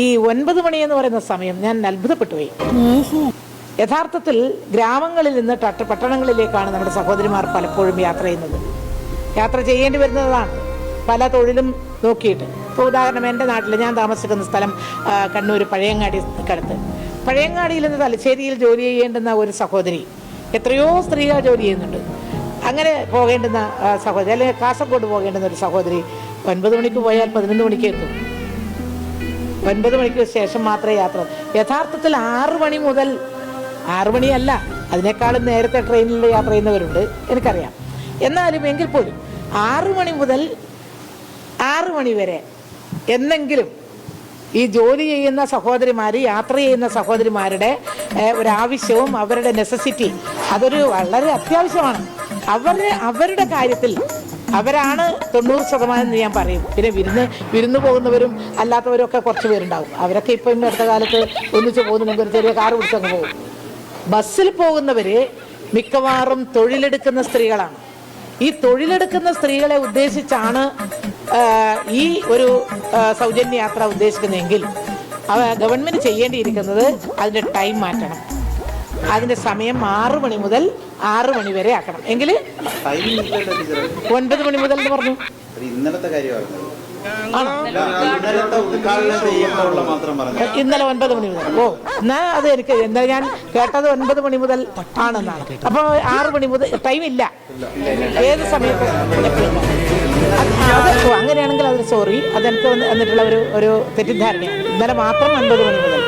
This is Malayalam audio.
ഈ 9 മണി എന്ന് പറയുന്ന സമയം ഞാൻ അത്ഭുതപ്പെട്ടു പോയി. യഥാർത്ഥത്തിൽ ഗ്രാമങ്ങളിൽ നിന്ന് പട്ടണങ്ങളിലേക്കാണ് നമ്മുടെ സഹോദരിമാർ പലപ്പോഴും യാത്ര ചെയ്യേണ്ടി വരുന്നതാണ്, പല തൊഴിലും നോക്കിയിട്ട്. ഇപ്പോൾ ഉദാഹരണം, എൻ്റെ നാട്ടിൽ ഞാൻ താമസിക്കുന്ന സ്ഥലം കണ്ണൂർ പഴയങ്ങാടിക്കടുത്ത്. പഴയങ്ങാടിയിൽ നിന്ന് തലശ്ശേരിയിൽ ജോലി ചെയ്യേണ്ടുന്ന ഒരു സഹോദരി, എത്രയോ സ്ത്രീകൾ ജോലി ചെയ്യുന്നുണ്ട്, അങ്ങനെ പോകേണ്ടുന്ന സഹോദരി, അല്ലെങ്കിൽ കാസർഗോഡ് പോകേണ്ടുന്ന ഒരു സഹോദരി 9 മണിക്ക് പോയാൽ 11 മണിക്ക് എത്തും. 9 മണിക്ക് ശേഷം മാത്രമേ യാത്ര. യഥാർത്ഥത്തിൽ 6 മണി മുതൽ, 6 മണിയല്ല അതിനേക്കാളും നേരത്തെ ട്രെയിനിൽ യാത്ര ചെയ്യുന്നവരുണ്ട്, എനിക്കറിയാം. എന്നാലും എങ്കിൽ പോലും 6 മണി മുതൽ 6 മണി വരെ എന്നെങ്കിലും ഈ ജോലി ചെയ്യുന്ന സഹോദരിമാർ, യാത്ര ചെയ്യുന്ന സഹോദരിമാരുടെ ഒരാവശ്യവും അവരുടെ നെസസിറ്റി അതൊരു വളരെ അത്യാവശ്യമാണ്. അവരുടെ കാര്യത്തിൽ അവരാണ് 90% എന്ന് ഞാൻ പറയും. പിന്നെ വിരുന്ന് പോകുന്നവരും അല്ലാത്തവരും ഒക്കെ കുറച്ച് പേരുണ്ടാവും. അവരൊക്കെ ഇപ്പം അടുത്ത കാലത്ത് ഒന്നിച്ച് പോകുന്നുണ്ടെങ്കിൽ ഒരു ചെറിയ കാറ് പിടിച്ചങ്ങ് പോകും. ബസ്സിൽ പോകുന്നവർ മിക്കവാറും തൊഴിലെടുക്കുന്ന സ്ത്രീകളാണ്. ഈ തൊഴിലെടുക്കുന്ന സ്ത്രീകളെ ഉദ്ദേശിച്ചാണ് ഈ ഒരു സൗജന്യ യാത്ര ഉദ്ദേശിക്കുന്നതെങ്കിൽ ഗവൺമെൻറ് ചെയ്യേണ്ടിയിരിക്കുന്നത് അതിൻ്റെ ടൈം മാറ്റണം. അതിൻ്റെ സമയം 6 മണി മുതൽ 6 മണി വരെ ആക്കണം. എങ്കിൽ 9 മണി മുതൽ എന്ന് പറഞ്ഞു. ഇന്നലെ 9 മണി മുതൽ. ഓ, എന്നാ അത് എനിക്ക് എന്താ ഞാൻ കേട്ടത് 9 മണി മുതൽ ആണെന്നാണ്. അപ്പോൾ 6 മണി മുതൽ ടൈം ഇല്ല, ഏത് സമയത്ത്. അങ്ങനെയാണെങ്കിൽ അതിന് സോറി, അതെനിക്ക് വന്നിട്ടുള്ള ഒരു തെറ്റിദ്ധാരണയാണ്. ഇന്നലെ മാത്രം 9 മണി മുതൽ.